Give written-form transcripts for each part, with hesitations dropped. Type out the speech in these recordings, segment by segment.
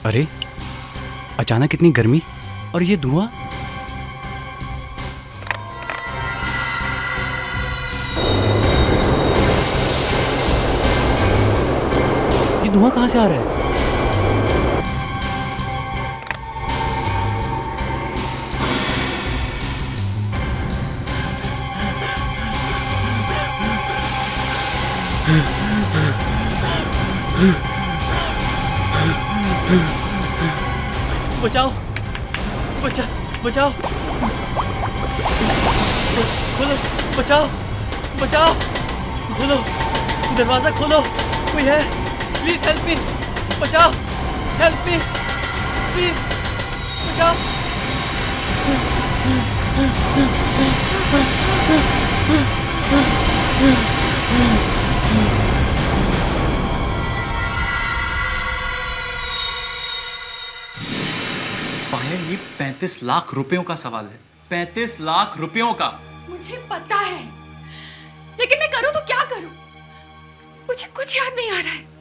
अरे अचानक इतनी गर्मी और ये धुआं। ये धुआं कहाँ से आ रहा है? बचाओ बचाओ बचाओ, खोलो, बचाओ बचाओ, खोलो दरवाजा खोलो, कोई है? प्लीज हेल्प मी, बचाओ, हेल्प मी प्लीज, बचाओ। पायल, ये 35 लाख रुपयों का सवाल है, 35 लाख रुपयों का। मुझे पता है, लेकिन मैं करूं तो क्या करूं? मुझे कुछ याद नहीं आ रहा है।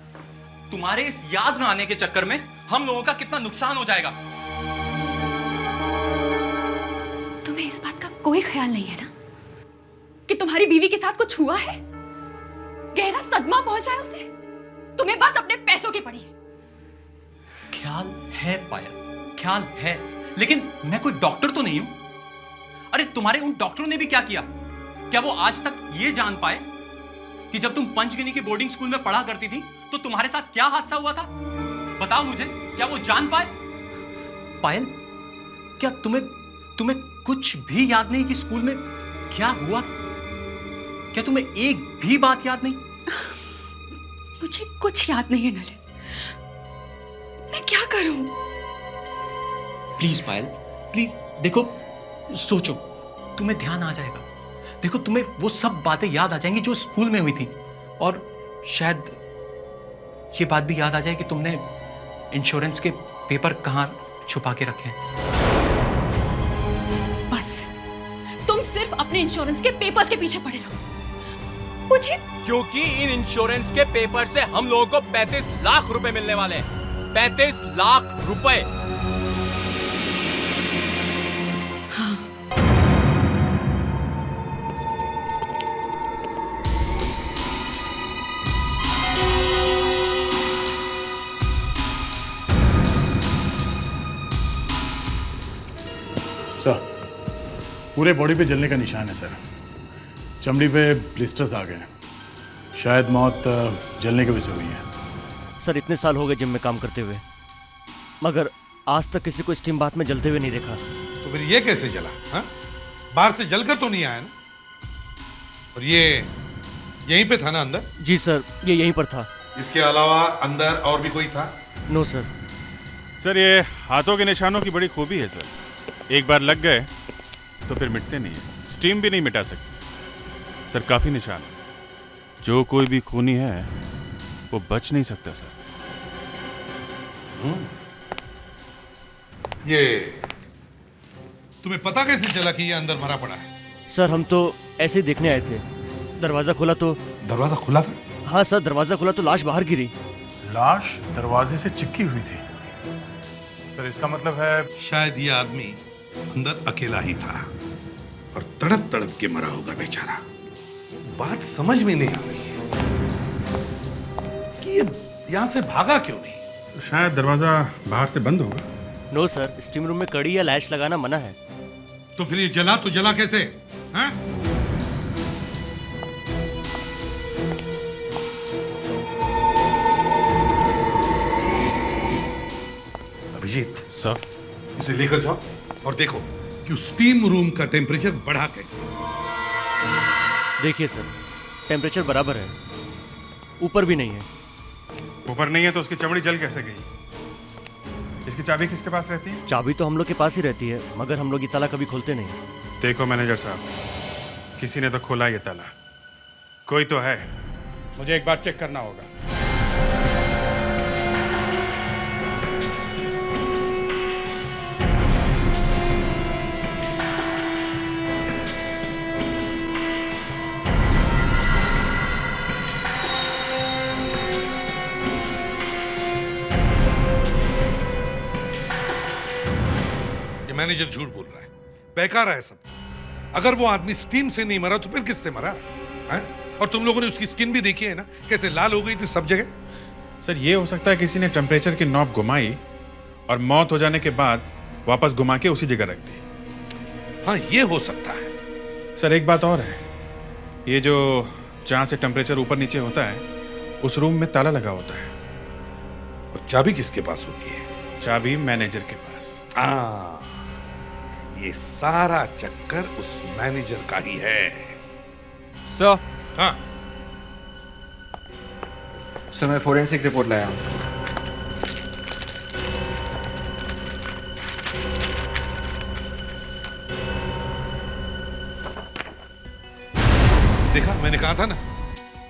तुम्हारे इस याद न आने के चक्कर में हम लोगों का कितना नुकसान हो जाएगा। तुम्हें इस बात का कोई ख्याल नहीं है ना कि तुम्हारी बीवी के साथ कुछ हुआ है? गहरा सदमा पहुंचा है उसे। तुम्हें बस अपने पैसों की पड़ी है। ख्याल है पायल, ख्याल है, लेकिन मैं कोई डॉक्टर तो नहीं हूं। अरे तुम्हारे उन डॉक्टरों ने भी क्या किया? क्या वो आज तक ये जान पाए कि जब तुम पंचगिनी के बोर्डिंग स्कूल में पढ़ा करती थी तो तुम्हारे साथ क्या हादसा हुआ था? बताओ मुझे, क्या वो जान पाए? पायल, क्या तुम्हें कुछ भी याद नहीं कि स्कूल में क्या हुआ? क्या तुम्हें एक भी बात याद नहीं? मुझे कुछ याद नहीं है नलिन। मैं क्या करूं? प्लीज पायल, प्लीज देखो, सोचो, तुम्हें ध्यान आ जाएगा। देखो, तुम्हें वो सब बातें याद आ जाएंगी जो स्कूल में हुई थी, और शायद ये बात भी याद आ जाए कि तुमने इंश्योरेंस के पेपर कहां छुपा के रखे हैं। बस तुम सिर्फ अपने इंश्योरेंस के पेपर्स के पीछे पड़े रहो। मुझे क्योंकि इन इंश्योरेंस के पेपर से हम लोगों को 35 लाख रुपए मिलने वाले हैं। 35 लाख रुपए। हाँ। सर, पूरे बॉडी पे जलने का निशान है सर। चमड़ी पे ब्लिस्टर्स आ गए हैं। शायद मौत जलने की वजह से हुई है। सर, इतने साल हो गए जिम में काम करते हुए, मगर आज तक किसी को स्टीम बाथ में जलते हुए नहीं देखा। तो फिर ये कैसे जला? हाँ? बाहर से जलकर तो नहीं आया ना? और ये यहीं पे था ना अंदर? जी सर, ये यहीं पर था। इसके अलावा अंदर और भी कोई था? No sir. सर, ये हाथों के निशानों की बड़ी खूबी है सर। एक बार लग गए तो फिर मिटते नहीं है। स्टीम भी नहीं मिटा सकती सर। काफी निशान है। जो कोई भी खूनी है वो बच नहीं सकता सर। ये तुम्हें पता कैसे चला कि ये अंदर मरा पड़ा है? सर, हम तो ऐसे ही देखने आए थे। दरवाजा खुला तो। दरवाजा खुला था? हाँ सर, दरवाजा खुला तो लाश बाहर गिरी। लाश दरवाजे से चिपकी हुई थी सर। इसका मतलब है शायद ये आदमी अंदर अकेला ही था और तड़प तड़प के मरा होगा बेचारा। बात समझ में नहीं आ रही है कि ये यहां से भागा क्यों नहीं? तो शायद दरवाजा बाहर से बंद होगा। नो सर, स्टीम रूम में कड़ी या लैश लगाना मना है। तो फिर ये जला तो जला कैसे? हाँ? अभिजीत सर, इसे लेकर जाओ और देखो कि स्टीम रूम का टेम्परेचर बढ़ा कैसे। देखिए सर, टेम्परेचर बराबर है, ऊपर भी नहीं है। ऊपर नहीं है तो उसकी चमड़ी जल कैसे गई? इसकी चाबी किसके पास रहती है? चाबी तो हम लोग के पास ही रहती है, मगर हम लोग ये ताला कभी खोलते नहीं। देखो मैनेजर साहब, किसी ने तो खोला ये ताला। कोई तो है। मुझे एक बार चेक करना होगा। मैनेजर झूठ बोल रहा है, बेकार है सब। अगर वो आदमी स्टीम से नहीं मरा तो फिर किससे मरा है? और तुम लोगों ने उसकी स्किन भी देखी है ना, कैसे लाल हो गई थी सब जगह। सर ये हो सकता है किसी ने टेम्परेचर की नॉब घुमाई और मौत हो जाने के बाद वापस घुमा के उसी जगह रख दी। हाँ, ये हो सकता है। सर एक बात और है, ये जो जहां से टेम्परेचर ऊपर नीचे होता है उस रूम में ताला लगा होता है। और चाबी किसके पास होती है? चाबी मैनेजर के पास। ये सारा चक्कर उस मैनेजर का ही है। सर, हाँ, सर मैं फोरेंसिक रिपोर्ट लाया हूँ। देखा, मैंने कहा था ना,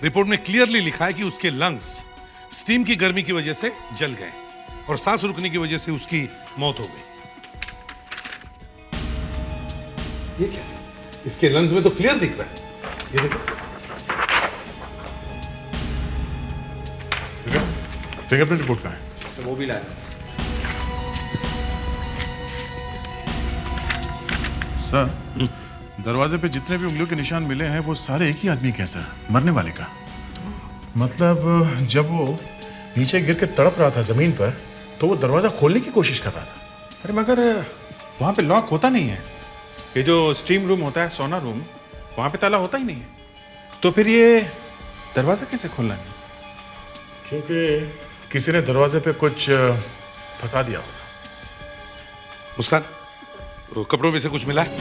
रिपोर्ट में क्लियरली लिखा है कि उसके लंग्स स्टीम की गर्मी की वजह से जल गए और सांस रुकने की वजह से उसकी मौत हो गई। ये क्या है? इसके लंग्स में तो क्लियर दिख रहा है। ये देखो, फिंगरप्रिंट रिपोर्ट कहाँ है? तो वो भी लाया। सर, दरवाजे पे जितने भी उंगलियों के निशान मिले हैं वो सारे एक ही आदमी के हैं सर, मरने वाले का। मतलब जब वो नीचे गिर के तड़प रहा था जमीन पर तो वो दरवाजा खोलने की कोशिश कर रहा था। अरे मगर वहां पे लॉक होता नहीं है। ये जो स्टीम रूम होता है, सोना रूम, वहां पे ताला होता ही नहीं है। तो फिर ये दरवाजा कैसे खोलना है? क्योंकि किसी ने दरवाजे पे कुछ फंसा दिया होगा। मुस्कान, वो कपड़ों में से कुछ मिला है?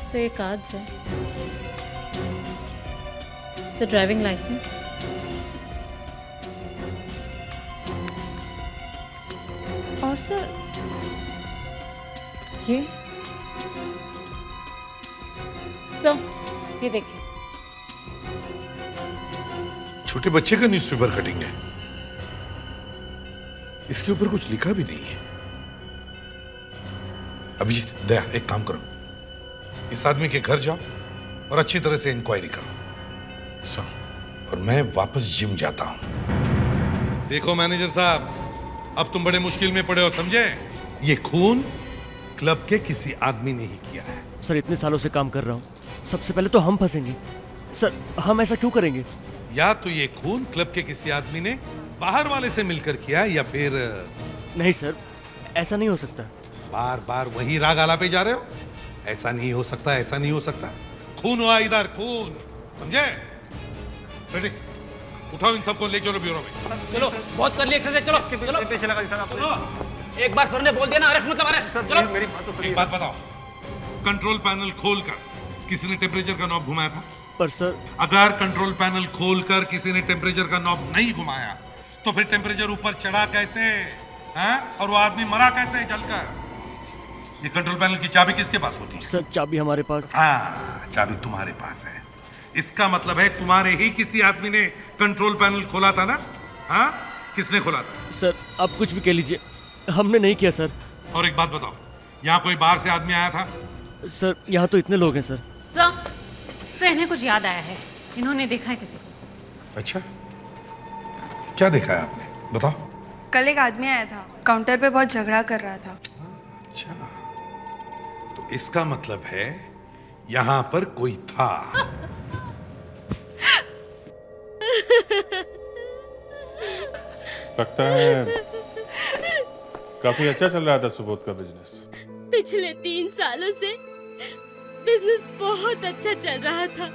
सर ये कार्ड्स है, सर ड्राइविंग लाइसेंस, और सर ये सर ये देखिए। छोटे बच्चे का न्यूज़पेपर कटिंग है, इसके ऊपर कुछ लिखा भी नहीं है। अभिजीत, दया, एक काम करो, इस आदमी के घर जाओ और अच्छी तरह से इंक्वायरी करो। सर। और मैं वापस जिम जाता हूं। देखो मैनेजर साहब, अब तुम बड़े मुश्किल में पड़े हो, समझे? ये खून क्लब के किसी आदमी ने ही किया है। सर इतने सालों से काम कर रहा हूँ, सबसे पहले तो हम फंसेंगे। सर हम ऐसा क्यों करेंगे? या तो ये खून क्लब के किसी आदमी ने बाहर वाले से मिलकर किया, या फिर नहीं सर, ऐसा नहीं हो सकता। बार बार वही राग आलापे जा रहे हो। ऐसा नहीं हो सकता, ऐसा नहीं हो सकता। खून हुआ इधर, खून, समझे? रेडी, उठाओ इन सबको, ले चलो ब्यूरो में। चलो, बहुत कर ली एक्सरसाइज, चलो चलो। एक बार सर ने बोल दिया ना अरेस्ट मतलब अरेस्ट। चलो मेरी बात तो सुनिए। एक बात बताओ, कंट्रोल पैनल खोलकर किसी ने टेम्परेचर का नॉब घुमाया था? पर सर, अगर कंट्रोल पैनल खोलकर किसी ने टेम्परेचर का नॉब नहीं घुमाया तो फिर टेम्परेचर ऊपर चढ़ा कैसे? हैं? और वो आदमी मरा कैसे जलकर? ये कंट्रोल पैनल की चाबी किसके पास होती है? सर चाबी हमारे पास। हाँ, चाबी तुम्हारे पास है। इसका मतलब है तुम्हारे ही किसी आदमी ने कंट्रोल पैनल खोला था ना? हाँ, किसने खोला था? सर आप कुछ भी कह लीजिए, हमने नहीं किया सर। और एक बात बताओ, यहाँ कोई बाहर से आदमी आया था? सर यहाँ तो इतने लोग हैं सर। सर इन्हें कुछ याद आया है, इन्होंने देखा है किसी को। अच्छा, क्या देखा है आपने, बताओ। कल एक आदमी आया था, काउंटर पे बहुत झगड़ा कर रहा था। अच्छा, तो इसका मतलब है यहाँ पर कोई था। लगता है काफी अच्छा चल रहा था सुबोध का बिजनेस। पिछले 3 सालों से बिजनेस बहुत अच्छा चल रहा था,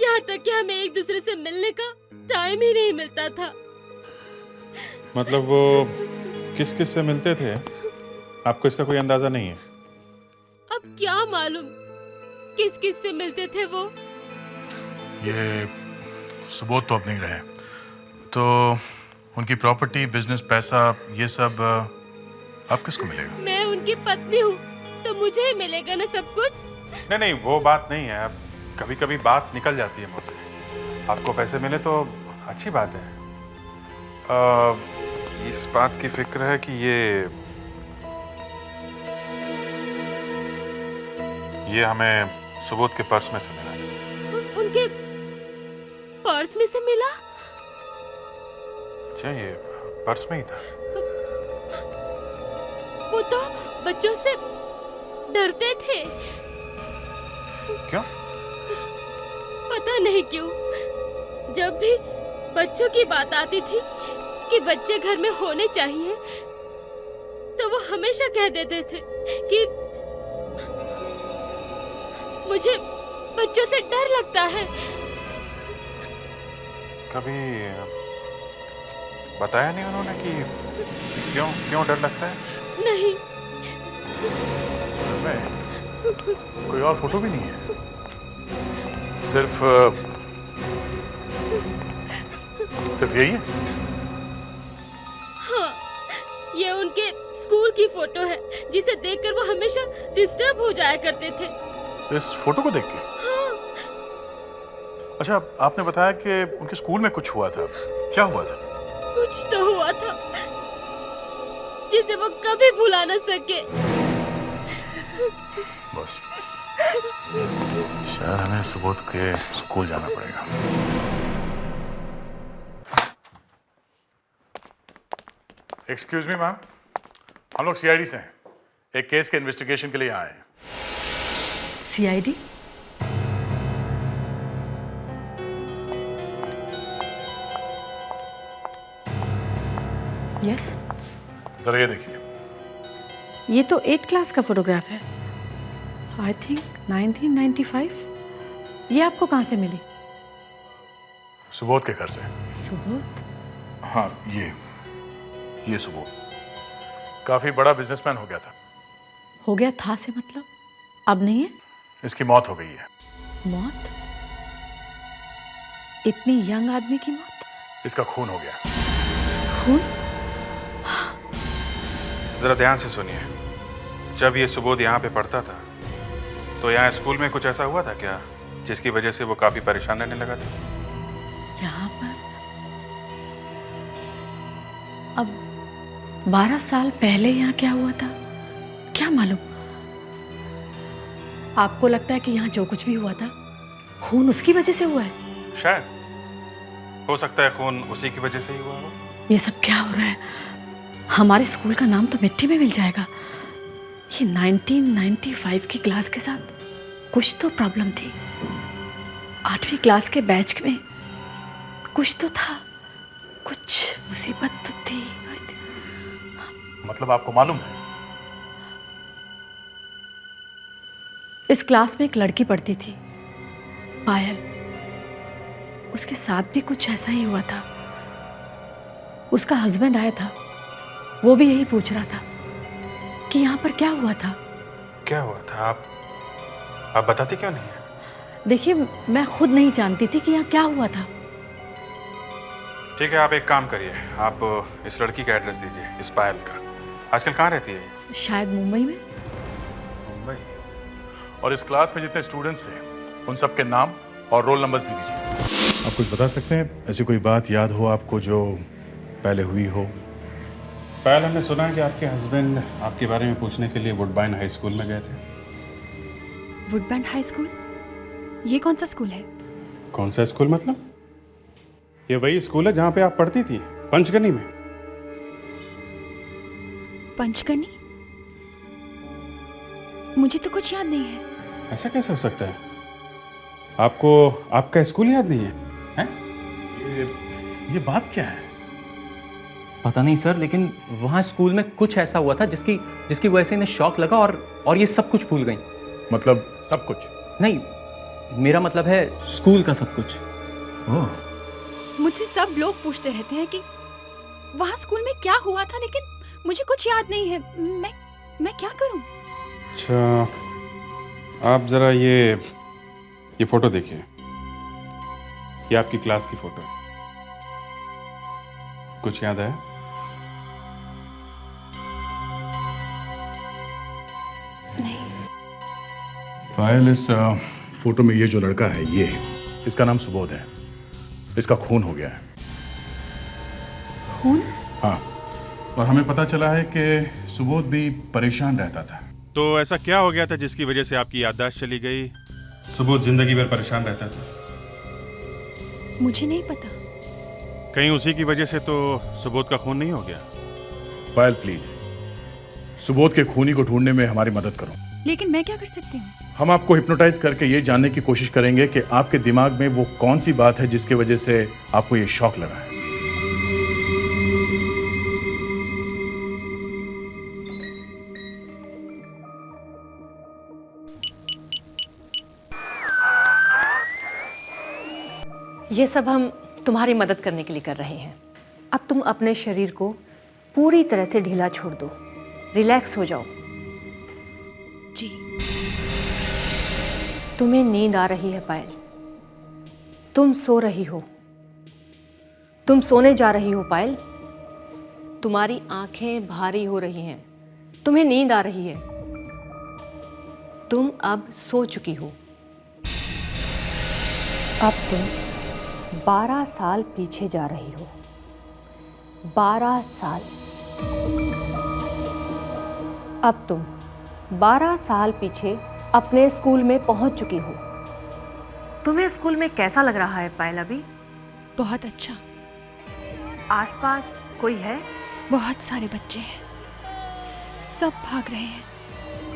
यहाँ तक कि हमें एक दूसरे से मिलने का टाइम ही नहीं मिलता था। मतलब वो किस किस से मिलते थे, आपको इसका कोई अंदाजा नहीं है? अब क्या मालूम किस किस से मिलते थे वो। ये सुबोध तो अब नहीं रहे, तो उनकी प्रॉपर्टी, बिजनेस, पैसा, ये सब अब किसको मिलेगा? मैं उनकी पत्नी हूँ तो मुझे ही मिलेगा ना सब कुछ। नहीं नहीं, वो बात नहीं है। अब कभी कभी बात निकल जाती है मुझसे। आपको पैसे मिले तो अच्छी बात है। इस बात की फिक्र है कि ये हमें सुबोध के पर्स में से मिला। उनके पर्स में से मिला? अच्छा, ये पर्स में ही था? वो तो बच्चों से डरते थे। क्यों? पता नहीं क्यों। जब भी बच्चों की बात आती थी कि बच्चे घर में होने चाहिए, तो वो हमेशा कह देते थे कि मुझे बच्चों से डर लगता है। कभी बताया नहीं उन्होंने कि क्यों डर लगता है? नहीं। कोई और फोटो भी नहीं है? सिर्फ यही है? हाँ, ये उनके स्कूल की फोटो है, जिसे देखकर वो हमेशा डिस्टर्ब हो जाया करते थे। इस फोटो को देख के? हाँ। अच्छा, आपने बताया कि उनके स्कूल में कुछ हुआ था। क्या हुआ था? कुछ तो हुआ था जिसे वो कभी भुला न सके। बस शायद हमें सुबोध के स्कूल जाना पड़ेगा। एक्सक्यूज मी मैम, हम लोग सीआईडी से हैं। एक केस के इन्वेस्टिगेशन के लिए आए हैं। सीआईडी? यस। जरा ये देखिए। ये तो 8th क्लास का फोटोग्राफ है। I think 1995। ये आपको कहाँ से मिली? सुबोध के घर से। सुबोध? हाँ, ये सुबोध काफी बड़ा बिजनेसमैन हो गया था। हो गया था से मतलब अब नहीं है? इसकी मौत हो गई है। मौत? इतनी यंग आदमी की मौत? इसका खून हो गया। खून? जरा ध्यान से सुनिए। जब ये सुबोध यहाँ पे पढ़ता था तो यहाँ स्कूल में कुछ ऐसा हुआ था क्या जिसकी वजह से वो काफी परेशान रहने लगा था? यहाँ पर अब 12 साल पहले यहाँ क्या हुआ था क्या मालूम। आपको लगता है कि यहाँ जो कुछ भी हुआ था खून उसकी वजह से हुआ है? शायद हो सकता है खून उसी की वजह से ही हुआ हो। ये सब क्या हो रहा है? हमारे स्कूल का नाम तो मिट्टी में मिल जाएगा। ये 1995 की क्लास के साथ कुछ तो प्रॉब्लम थी। 8वीं क्लास के बैच में कुछ तो था, कुछ मुसीबत तो थी। मतलब आपको मालूम है? इस क्लास में एक लड़की पढ़ती थी, पायल। उसके साथ भी कुछ ऐसा ही हुआ था। उसका हस्बैंड आया था, वो भी यही पूछ रहा था कि यहाँ पर क्या हुआ था। क्या हुआ था? आप बताती क्यों नहीं है? देखिए, मैं खुद नहीं जानती थी कि यहाँ क्या हुआ था। ठीक है, आप एक काम करिए, आप इस लड़की का एड्रेस दीजिए, इस पायल का। आजकल कहाँ रहती है? शायद मुंबई में। मुंबई? और इस क्लास में जितने स्टूडेंट्स हैं उन सबके नाम और रोल नंबर्स भी दीजिए। आप कुछ बता सकते हैं, ऐसी कोई बात याद हो आपको जो पहले हुई हो? पायल, हमने सुना है कि आपके हस्बैंड आपके बारे में पूछने के लिए वुडबाइन हाई स्कूल में गए थे। वुडबाइन हाई स्कूल? ये कौन सा स्कूल है? कौन सा स्कूल मतलब? ये वही स्कूल है जहाँ पे आप पढ़ती थी, पंचगनी में। पंचगनी? मुझे तो कुछ याद नहीं है। ऐसा कैसे हो सकता है? आपको आपका स्कूल याद नहीं है? हैं? ये बात क्या है? पता नहीं सर, लेकिन वहाँ स्कूल में कुछ ऐसा हुआ था जिसकी वजह से इन्हें शॉक लगा और ये सब कुछ भूल गई। मतलब सब कुछ? नहीं, मेरा मतलब है स्कूल का सब कुछ। मुझसे सब लोग पूछते रहते हैं कि वहाँ स्कूल में क्या हुआ था, लेकिन मुझे कुछ याद नहीं है। मैं क्या करूं? अच्छा, आप जरा ये फोटो देखिए। ये आपकी क्लास की फोटो है। कुछ याद है? पायल, इस फोटो में ये जो लड़का है, इसका नाम सुबोध है। इसका खून हो गया है। खून? हाँ, और हमें पता चला है कि सुबोध भी परेशान रहता था। तो ऐसा क्या हो गया था जिसकी वजह से आपकी याददाश्त चली गई? सुबोध जिंदगी भर परेशान रहता था। मुझे नहीं पता। कहीं उसी की वजह से तो सुबोध का खून नहीं हो गया? पायल प्लीज, सुबोध के खूनी को ढूंढने में हमारी मदद करो। लेकिन मैं क्या कर सकती हूँ? हम आपको हिप्नोटाइज करके ये जानने की कोशिश करेंगे कि आपके दिमाग में वो कौन सी बात है जिसकी वजह से आपको ये शौक लगा है। ये सब हम तुम्हारी मदद करने के लिए कर रहे हैं। अब तुम अपने शरीर को पूरी तरह से ढीला छोड़ दो, रिलैक्स हो जाओ। जी। तुम्हें नींद आ रही है पायल, तुम सो रही हो, तुम सोने जा रही हो पायल। तुम्हारी आंखें भारी हो रही हैं, तुम्हें नींद आ रही है, तुम अब सो चुकी हो। अब तुम 12 साल पीछे जा रही हो, 12 साल। अब तुम 12 साल पीछे अपने स्कूल में पहुंच चुकी हो। तुम्हें स्कूल में कैसा लग रहा है पायल अभी? बहुत अच्छा। आसपास कोई है? बहुत सारे बच्चे हैं, सब भाग रहे हैं।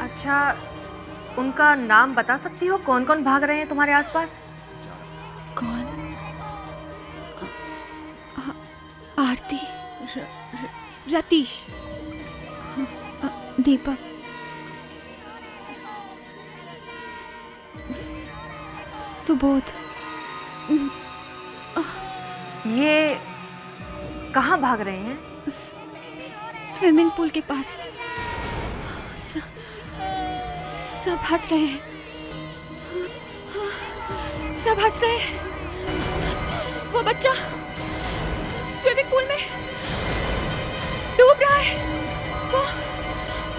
अच्छा, उनका नाम बता सकती हो? कौन कौन भाग रहे हैं तुम्हारे आसपास? कौन? आरती, रतीश, दीपक, सुबोध। ये कहाँ भाग रहे हैं? स्विमिंग पूल के पास। सब हंस रहे हैं, सब हंस रहे हैं। वो बच्चा स्विमिंग पूल में डूब रहा है।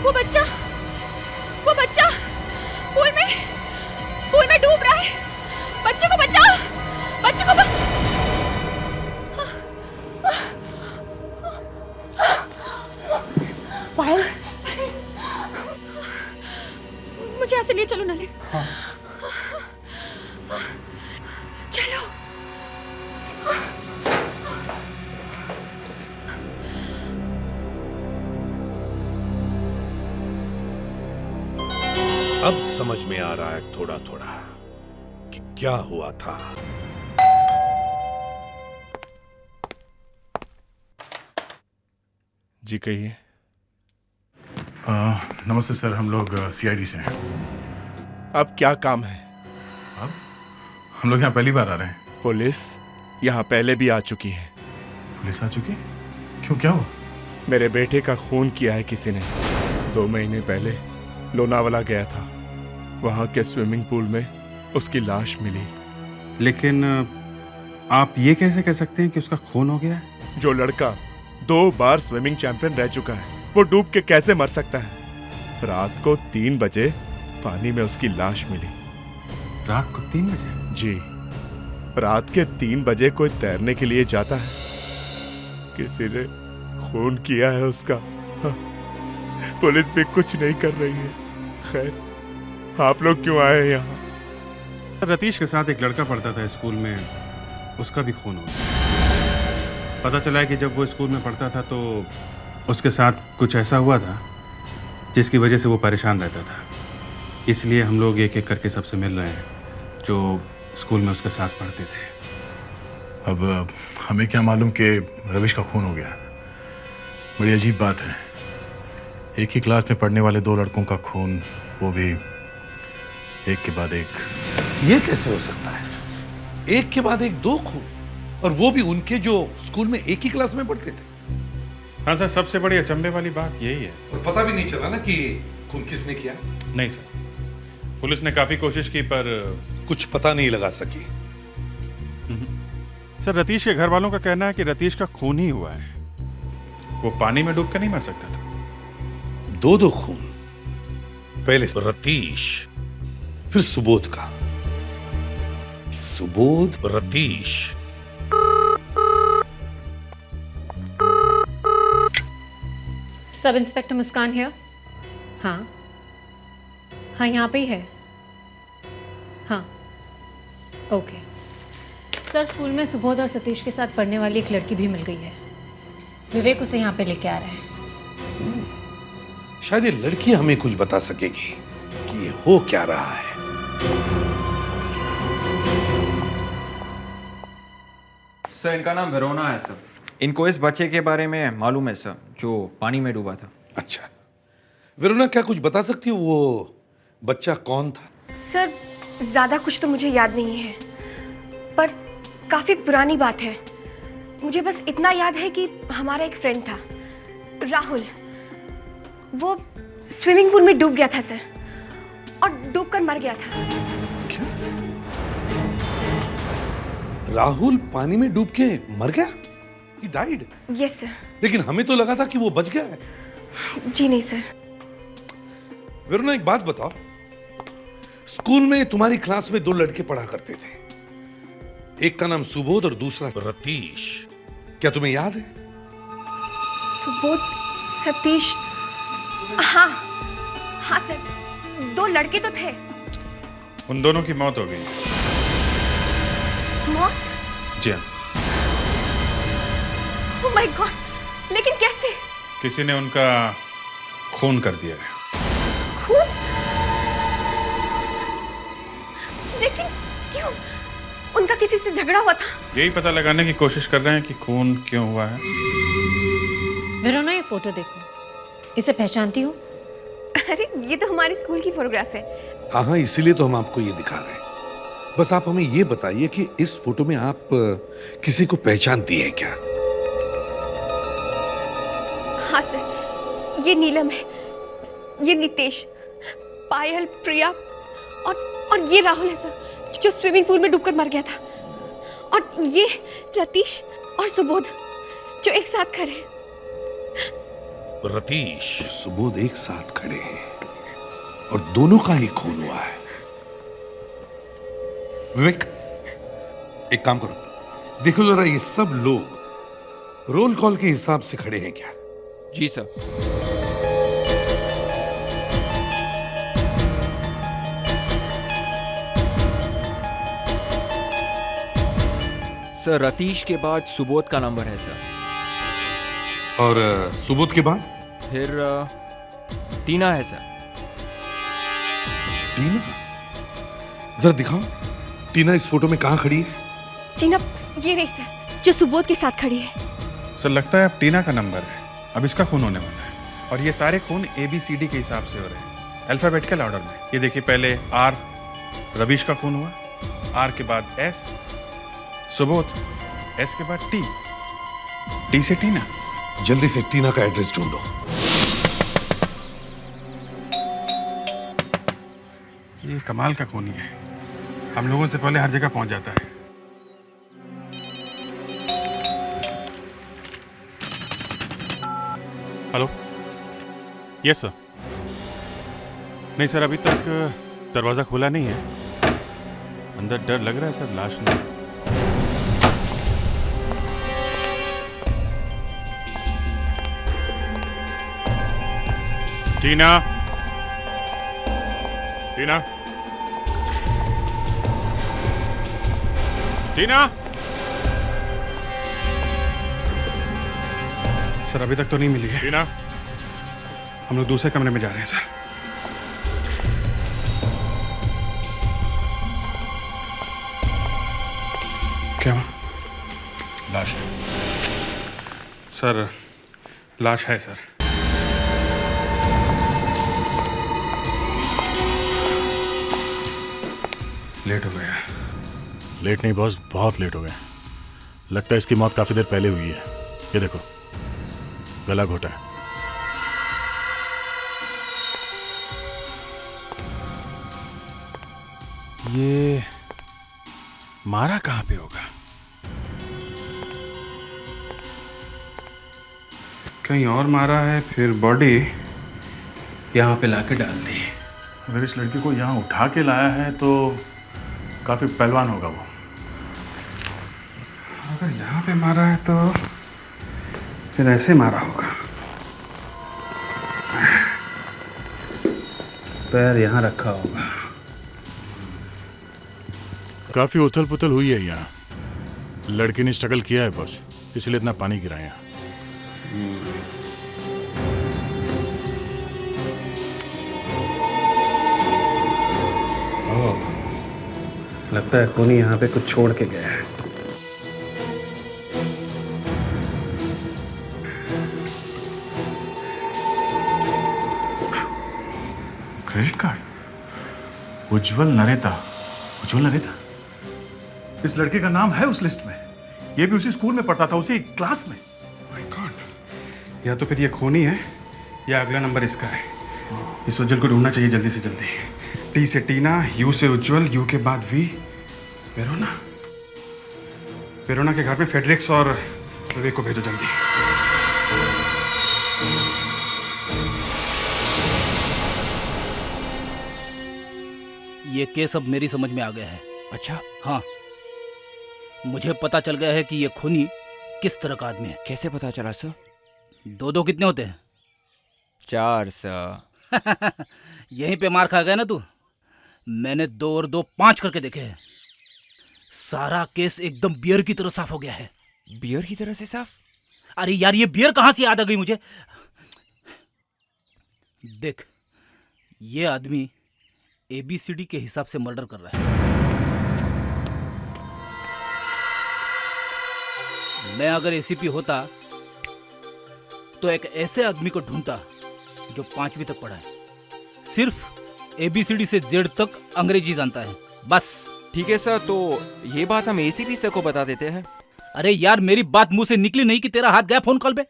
वो बच्चा पूल में डूब रहा है। बच्चे को बचाओ, बच्चे को पायल, मुझे ऐसे लिए चलो नलिन। हाँ। चलो। अब समझ में आ रहा है थोड़ा थोड़ा कि क्या हुआ था। जी कहिए। नमस्ते सर, हम लोग सीआईडी से हैं। अब क्या काम है? अब हम लोग यहाँ पहली बार आ रहे हैं। पुलिस यहाँ पहले भी आ चुकी है। पुलिस आ चुकी? क्यों, क्या हुआ? मेरे बेटे का खून किया है किसी ने। 2 महीने पहले लोनावाला गया था, वहाँ के स्विमिंग पूल में उसकी लाश मिली। लेकिन आप ये कैसे कह सकते हैं कि उसका खून हो गया है? जो लड़का 2 बार स्विमिंग चैंपियन रह चुका है, वो डूब के कैसे मर सकता है? रात को 3 बजे पानी में उसकी लाश मिली। रात को 3 बजे? जी, रात के 3 बजे कोई तैरने के लिए जाता है? किसी ने खून किया है उसका। पुलिस भी कुछ नहीं कर रही है। खैर, आप लोग क्यों आए यहाँ? रतीश के साथ एक लड़का पढ़ता था स्कूल में, उसका भी खून हो गया। पता चला है कि जब वो स्कूल में पढ़ता था तो उसके साथ कुछ ऐसा हुआ था जिसकी वजह से वो परेशान रहता था। इसलिए हम लोग एक एक करके सबसे मिल रहे हैं जो स्कूल में उसके साथ पढ़ते थे। अब हमें क्या मालूम कि रविश का खून हो गया। बड़ी अजीब बात है, एक ही क्लास में पढ़ने वाले 2 लड़कों का खून, वो भी एक के बाद एक। ये कैसे हो सकता है? एक के बाद एक 2 खून, और वो भी उनके जो स्कूल में एक ही क्लास में पढ़ते थे। हाँ सर, सबसे बड़ी अचंभे वाली बात यही है। और पता भी नहीं चला ना कि खून किसने किया? नहीं सर, पुलिस ने काफी कोशिश की पर कुछ पता नहीं लगा सकी। सर, रतीश के घर वालों का कहना है कि रतीश का खून ही हुआ है, वो पानी में डूब कर नहीं मर सकता था। 2 खून, पहले रतीश, फिर सुबोध का। सुबोध, रतीश। सब इंस्पेक्टर मुस्कान है? हाँ हाँ, यहाँ पे ही है। हाँ, ओके। सर, स्कूल में सुबोध और सतीश के साथ पढ़ने वाली एक लड़की भी मिल गई है। विवेक उसे यहाँ पे लेके आ रहा है। शायद ये लड़की हमें कुछ बता सकेगी कि ये हो क्या रहा है। सर, इनका नाम वेरोना है सर। इनको इस बच्चे के बारे में मालूम है सर, जो पानी में डूबा था। अच्छा, वेरोना क्या कुछ बता सकती हो वो बच्चा कौन था? सर, ज्यादा कुछ तो मुझे याद नहीं है, पर काफी पुरानी बात है। मुझे बस इतना याद है कि हमारा एक फ्रेंड था, राहुल। वो स्विमिंग पूल में डूब गया था सर, और डूबकर मर गया था। क्या? राहुल पानी में डूब के मर गया? He died? Yes sir. लेकिन हमें तो लगा था कि वो बच गया है। जी नहीं सर। वेरोना, एक बात बताओ, स्कूल में तुम्हारी क्लास में 2 लड़के पढ़ा करते थे। एक का नाम सुबोध और दूसरा रतीश। क्या तुम्हें याद है? सुबोध, सतीश, हाँ हाँ सर, 2 लड़के तो थे। उन दोनों की मौत हो गई। मौत? जी हाँ। ओह माय गॉड, लेकिन कैसे? किसी ने उनका खून कर दिया है। खून? लेकिन क्यों? उनका किसी से झगड़ा हुआ था? यही पता लगाने की कोशिश कर रहे हैं कि खून क्यों हुआ है। वेरोना, ये फोटो देखो, इसे पहचानती हो? अरे ये तो हमारे स्कूल की फोटोग्राफ है। हाँ हाँ, इसीलिए तो हम आपको ये दिखा रहे हैं। बस आप हमें ये बताइए कि इस फोटो में आप किसी को पहचानती है क्या? हाँ सर, ये नीलम है, ये नितेश, पायल, प्रिया और ये राहुल है सर, जो स्विमिंग पूल में डूबकर मर गया था। और ये रतीश और सुबोध, जो एक साथ खड़े हैं। रतीश, सुबोध एक साथ खड़े हैं और दोनों का ही खून हुआ है। विवेक, एक काम करो, देखो जरा ये सब लोग रोल कॉल के हिसाब से खड़े हैं क्या? जी सर। सर, रतीश के बाद सुबोध का नंबर है सर। और सुबोध के बाद? फिर टीना है सर। टीना? जरा दिखाओ, टीना इस फोटो में कहां खड़ी है? टीना ये रही सर, जो सुबोध के साथ खड़ी है। सर, लगता है अब टीना का नंबर है। अब इसका खून होने वाला है, और ये सारे खून ABCD के हिसाब से हो रहे हैं, अल्फाबेटिकल ऑर्डर में। ये देखिए, पहले R, रवीश का खून हुआ, R के बाद S, सुबोध, S के बाद T से टीना। जल्दी से टीना का एड्रेस ढूंढो। ये कमाल का खूनी है, हम लोगों से पहले हर जगह पहुंच जाता है। Hello, yes sir. नहीं सर, अभी तक दरवाजा खुला नहीं है। अंदर डर लग रहा है सर, लाश नहीं। टीना, टीना, टीना। सर, अभी तक तो नहीं मिली है। टीना, हम लोग दूसरे कमरे में जा रहे हैं सर। क्या? लाश है सर, लाश है सर। लेट हो गया। लेट नहीं बॉस, बहुत लेट हो गए। लगता है इसकी मौत काफी देर पहले हुई है। ये देखो, गला घोटा है। ये मारा कहाँ पे होगा? कहीं और मारा है, फिर बॉडी यहाँ पे लाके डाल दी। अगर इस लड़की को यहाँ उठा के लाया है तो काफी पहलवान होगा वो। अगर यहाँ पे मारा है तो फिर ऐसे मारा होगा। पैर यहाँ रखा होगा। काफी उथल पुथल हुई है यहाँ। लड़की ने स्ट्रगल किया है बॉस, इसलिए इतना पानी गिरा यहाँ। लगता है खूनी यहाँ पे कुछ छोड़ के गया है। क्रेडिट कार्ड, उज्जवल नरेता। उज्जवल नरेता, इस लड़के का नाम है उस लिस्ट में। ये भी उसी स्कूल में पढ़ता था, उसी क्लास में। माय गॉड, या तो फिर ये खूनी है या अगला नंबर इसका है। इस उज्जवल को ढूंढना चाहिए जल्दी से जल्दी। टी से टीना, यू से उज्जवल, यू के बाद वी। वेरोना, वेरोना के घर में फेडरिक्स और विवेक को भेजो जल्दी। ये केस अब मेरी समझ में आ गया है। अच्छा? हाँ, मुझे पता चल गया है कि ये खूनी किस तरह का आदमी है। कैसे पता चला सर? 2-2 कितने होते हैं? 4 सर। यहीं पे मार खा गया ना तू। मैंने 2 और 2 5 करके देखे हैं। सारा केस एकदम बियर की तरह साफ हो गया है। बियर की तरह से साफ? अरे यार, ये बियर कहां से याद आ गई मुझे। देख, ये आदमी ABCD के हिसाब से मर्डर कर रहा है। मैं अगर ACP होता तो एक ऐसे आदमी को ढूंढता जो 5वीं तक पढ़ा है, सिर्फ ABCD से Z तक अंग्रेजी जानता है, बस। ठीक है सर, तो ये बात हम ACP सर को बता देते हैं। अरे यार, मेरी बात मुंह से निकली नहीं कि तेरा हाथ गया फोन कॉल पे।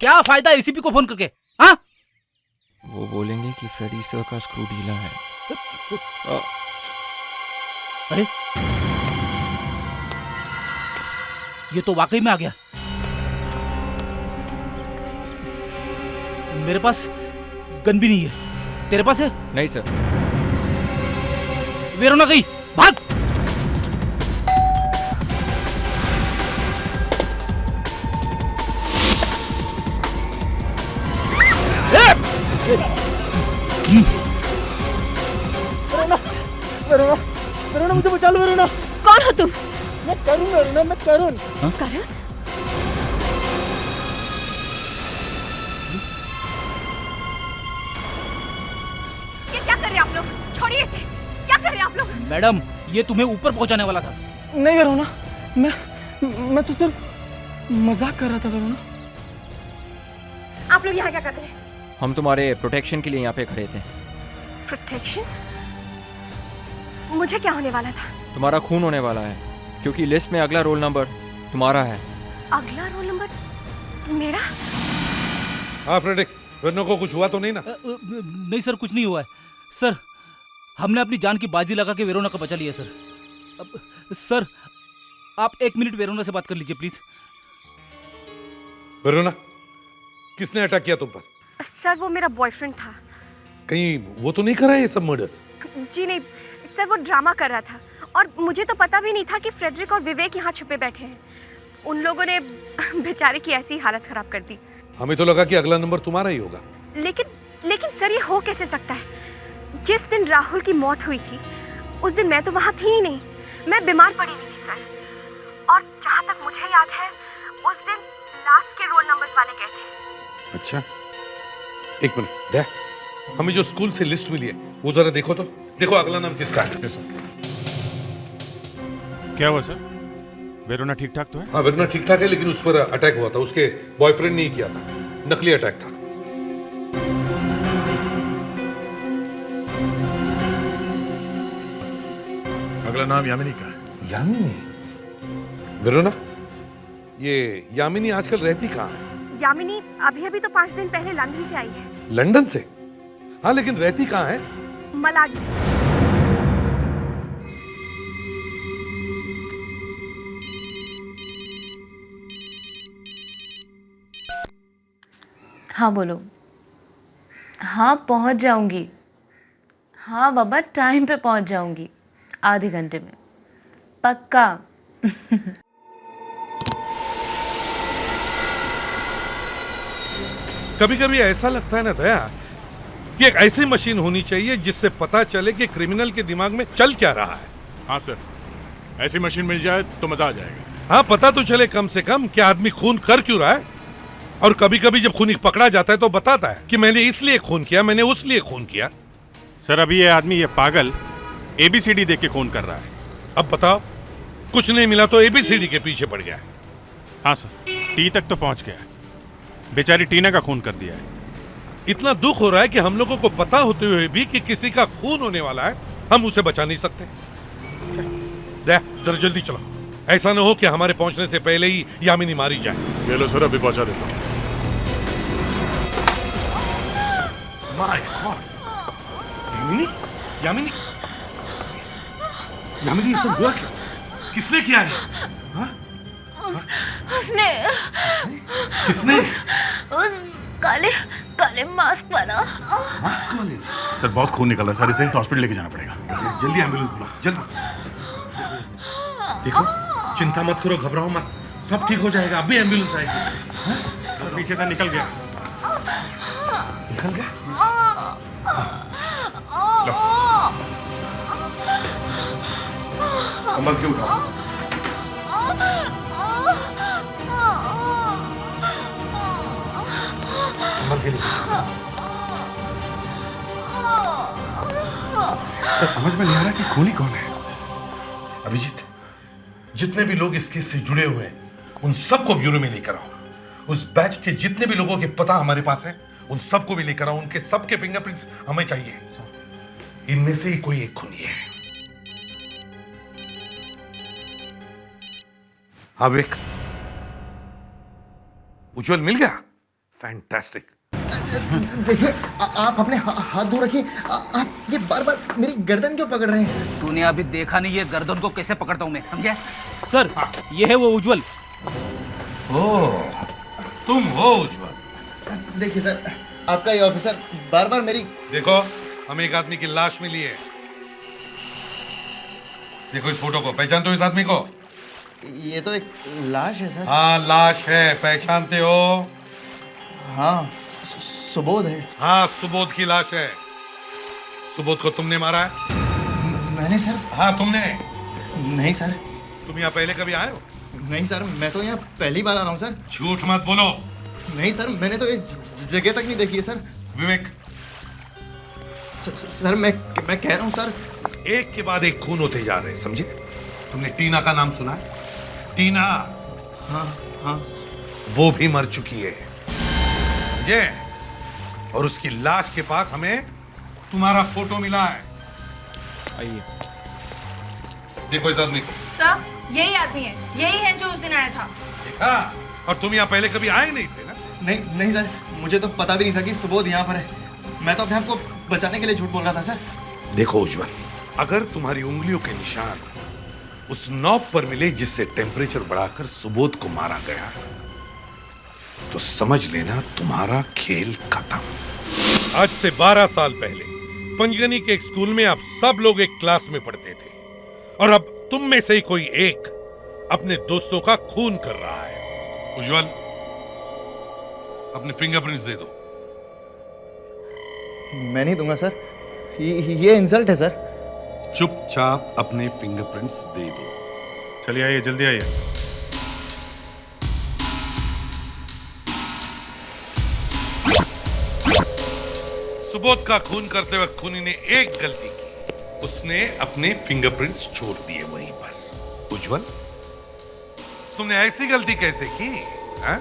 क्या फायदा ACP को फोन करके? हाँ, वो बोलेंगे कि फ्रेडी सर का स्क्रू ढीला है। अरे, ये तो वाकई में आ गया। मेरे पास गन भी नहीं है। तेरे पास है? नहीं सर। वेरोना गई, भाग। वेरोना, वेरोना मुझे बचा लो वेरोना। कौन हो तुम? मैं करुण वेरोना, मैं करुण। करुण? ये क्या कर रहे हैं आप लोग? छोड़िए इसे। क्या कर रहे हैं आप लोग? मैडम, ये तुम्हें ऊपर पहुंचाने वाला था। नहीं वेरोना, मैं तो सिर्फ मजाक कर रहा था वेरोना। आप लोग यहाँ क्या कर रहे हैं? हम तुम्हारे प्रोटेक्शन के लिए यहाँ पे खड़े थे। प्रोटेक्शन? मुझे क्या होने वाला था? तुम्हारा खून होने वाला है, क्योंकि लिस्ट में अगला रोल नंबर तुम्हारा है। अगला रोल नंबर मेरा? हाँ फ्रेडिक्स, वेरोना को कुछ हुआ तो नहीं ना? नहीं सर, कुछ नहीं हुआ है सर। हमने अपनी जान की बाजी लगा के वेरोना को बचा लिया सर। सर, आप 1 मिनट वेरोना से बात कर लीजिए प्लीज। वेरोना, किसने अटैक किया तुम पर? सर, वो मेरा बॉयफ्रेंड था। कहीं वो तो नहीं कर रहा है ये सब मर्डर्स? जी नहीं सर, वो ड्रामा कर रहा था और मुझे तो पता भी नहीं था कि फ्रेडरिक और विवेक यहाँ छुपे बैठे हैं। उन लोगों ने बेचारे की ऐसी हालत खराब कर दी। हमें तो लगा कि अगला नंबर तुम्हारा ही होगा। लेकिन सर, ये हो कैसे सकता है? जिस दिन राहुल की मौत हुई थी उस दिन मैं तो वहाँ थी ही नहीं। मैं बीमार पड़ी हुई थी सर। और जहाँ तक मुझे याद है उस दिन लास्ट के रोल नंबर्स वाले गए थे। अच्छा, एक मिनट दे, हमें जो स्कूल से लिस्ट मिली है वो जरा देखो तो। देखो अगला नाम किसका है। क्या हुआ सर? वेरोना ठीक ठाक तो है? हाँ, वेरोना ठीक ठाक है, लेकिन उस पर अटैक हुआ था। उसके बॉयफ्रेंड ने ही किया था, नकली अटैक था। अगला नाम यामिनी का है। यामिनी? वेरोना, ये यामिनी आजकल रहती कहाँ है? यामिनी अभी तो 5 दिन पहले लंदन से आई है। लंदन से? हाँ, लेकिन रहती कहाँ है? मलाड। हाँ बोलो। हाँ पहुंच जाऊंगी। हाँ बाबा, टाइम पे पहुंच जाऊंगी, आधे घंटे में पक्का। कभी कभी ऐसा लगता है ना दया कि एक ऐसी मशीन होनी चाहिए जिससे पता चले कि क्रिमिनल के दिमाग में चल क्या रहा है। हाँ सर, ऐसी मशीन मिल जाए तो मजा आ जाएगा। हाँ, पता तो चले कम से कम कि आदमी खून कर क्यों रहा है। और कभी कभी जब खूनी पकड़ा जाता है तो बताता है कि मैंने इसलिए खून किया, मैंने उस लिए खून किया। सर अभी ये आदमी ये पागल ABCD देख के खून कर रहा है। अब बताओ, कुछ नहीं मिला तो ABCD के पीछे पड़ गया। हाँ सर, टी तक तो पहुंच गया है। बेचारी टीना का खून कर दिया है। इतना दुख हो रहा है कि हम लोगों को पता होते हुए भी कि किसी का खून होने वाला है, हम उसे बचा नहीं सकते। जरा जल्दी चलो, ऐसा ना हो कि हमारे पहुंचने से पहले ही यामिनी मारी जाए। ये लो सर, अभी पहुंचा देता हूँ। माय गॉड, यामिनी, यामिनी, यामिनी, ये सब हुआ कैसे? किसने किया है? उसने किसने? उस काले काले मास्क वाला। मास्क वाले? सर बहुत खून निकल रहा है सर, इसे हॉस्पिटल लेके जाना पड़ेगा। जल्दी एम्बुलेंस बुलाओ, जल्दी। देखो, चिंता मत करो, घबराओ मत, सब ठीक हो जाएगा। अभी एम्बुलेंस आएगी। पीछे से निकल गया। निकल गया? संभल के उठाओ। संभल के सर समझ में नहीं आ रहा कि खूनी कौन है। अभिजीत, जितने भी लोग इस केस से जुड़े हुए हैं उन सबको ब्यूरो में लेकर आओ। उस बैच के जितने भी लोगों के पता हमारे पास है उन सबको भी लेकर आओ। उनके सबके फिंगरप्रिंट्स हमें चाहिए। इनमें से ही कोई एक खूनी है। हाँ विक, उज्जवल मिल गया? फैंटास्टिक। देखिए, आप अपने हाथ धो रखिए। आप ये बार बार मेरी गर्दन क्यों पकड़ रहे हैं? तूने अभी देखा नहीं ये गर्दन को कैसे पकड़ता हूँ मैं, समझे? सर, ये है वो उज्जवल। ओह, तुम हो उज्जवल। देखिए सर, आपका ये ऑफिसर बार बार मेरी... देखो, हमें एक आदमी की लाश मिली है। देखो इस फोटो को, पहचानते हो इस आदमी को? ये तो एक लाश है सर। हाँ लाश है, पहचानते हो? हाँ, सुबोध है। हाँ, सुबोध की लाश है। सुबोध को तुमने मारा है? मैंने सर? हाँ तुमने। नहीं सर। तुम यहाँ पहले कभी आए हो? नहीं सर, मैं तो यहाँ पहली बार आ रहा हूँ सर। झूठ मत बोलो। नहीं सर, मैंने तो ये जगह तक नहीं देखी है सर। विवेक। सर मैं कह रहा हूँ सर। एक के बाद एक खून होते जा रहे हैं, समझे? तुमने टीना का नाम सुना है? टीना? हाँ हाँ। वो भी मर चुकी है, समझे? और उसकी लाश के पास हमें तुम्हारा फोटो मिला है। आइए, देखो इस आदमी को। सर, यही आदमी है, यही है जो उस दिन आया था। देखा? और तुम यहाँ पहले कभी आए नहीं थे ना? नहीं नहीं सर, मुझे तो पता भी नहीं था कि सुबोध यहाँ पर है। मैं तो अपने आप को बचाने के लिए झूठ बोल रहा था सर। देखो उज्जवल, अगर तुम्हारी उंगलियों के निशान उस नॉब पर मिले जिससे टेम्परेचर बढ़ाकर सुबोध को मारा गया, तो समझ लेना तुम्हारा खेल खत्म। आज से 12 साल पहले पंजगनी के एक स्कूल में आप सब लोग एक क्लास में पढ़ते थे, और अब तुम में से ही कोई एक अपने दोस्तों का खून कर रहा है। उज्जवल, अपने फिंगरप्रिंट्स दे दो। मैं नहीं दूंगा सर, ये इंसल्ट है सर। चुपचाप अपने फिंगरप्रिंट्स दे दो। चलिए आइए, जल्दी आइए। सुबोध का खून करते वक्त खूनी ने एक गलती की, उसने अपने फिंगरप्रिंट्स छोड़ दिए वहीं पर। उज्जवल, तुमने ऐसी गलती कैसे की? हा?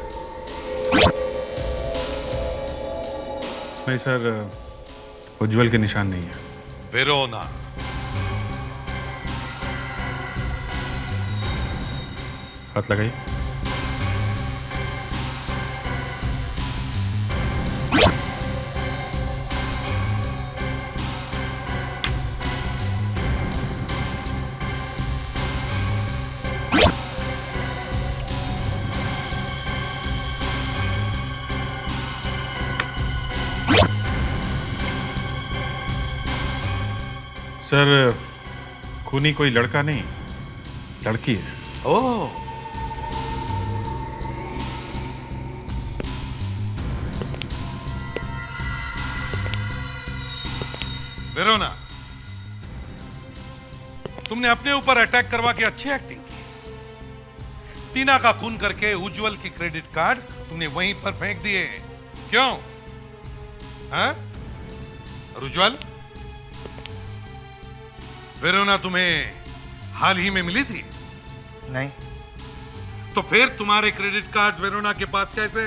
नहीं सर, उज्जवल के निशान नहीं है। वेरोना। हाथ लगाइए। सर, खूनी कोई लड़का नहीं, लड़की है। ओह, वेरोना, तुमने अपने ऊपर अटैक करवा के अच्छी एक्टिंग की, टीना का खून करके उज्जवल की क्रेडिट कार्ड तुमने वहीं पर फेंक दिए। क्यों? हाँ? और उज्जवल, वेरोना तुम्हें हाल ही में मिली थी? नहीं। तो फिर तुम्हारे क्रेडिट कार्ड वेरोना के पास कैसे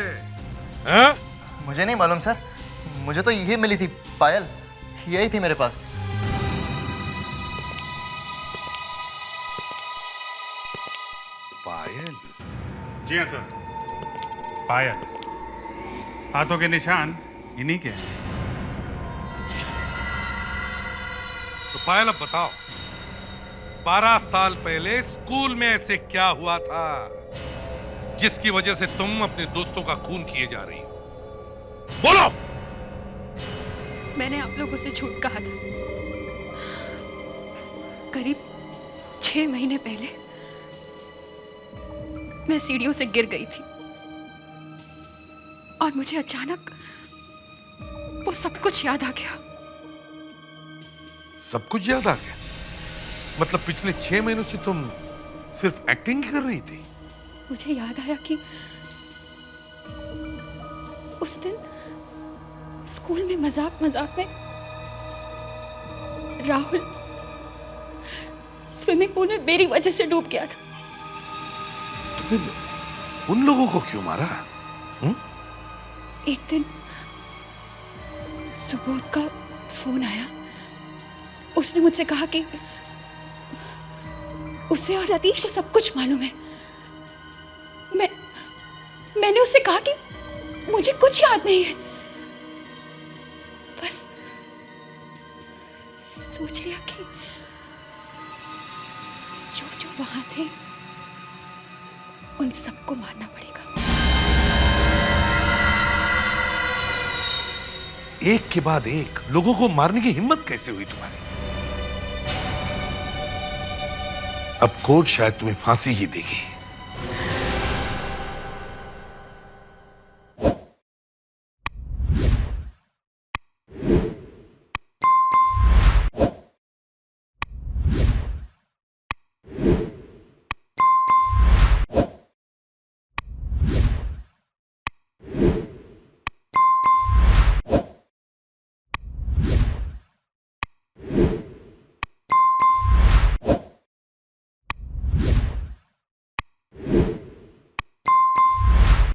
हैं? मुझे नहीं मालूम सर, मुझे तो ये मिली थी पायल, यही थी मेरे पास। पायल? जी हाँ सर, पायल। हाथों के निशान इन्हीं के हैं। तो पायल अब बताओ, 12 साल पहले स्कूल में ऐसे क्या हुआ था जिसकी वजह से तुम अपने दोस्तों का खून किए जा रही हो? बोलो। मैंने आप लोगों से झूठ कहा था। करीब 6 महीने पहले मैं सीढ़ियों से गिर गई थी और मुझे अचानक वो सब कुछ याद आ गया। सब कुछ याद आ गया? मतलब पिछले 6 महीनों से तुम सिर्फ एक्टिंग कर रही थी? मुझे याद आया कि उस दिन स्कूल में मजाक मजाक में राहुल स्विमिंग पूल में मेरी वजह से डूब गया था। तुमने उन लोगों को क्यों मारा? एक दिन सुबोध का फोन आया। उसने मुझसे कहा कि उसे और रतीश को सब कुछ मालूम है। मैंने उससे कहा कि मुझे कुछ याद नहीं है। बस सोच लिया कि जो जो वहां थे उन सबको मारना पड़ेगा। एक के बाद एक लोगों को मारने की हिम्मत कैसे हुई तुम्हारी? अब कोर्ट शायद तुम्हें फांसी ही देगी।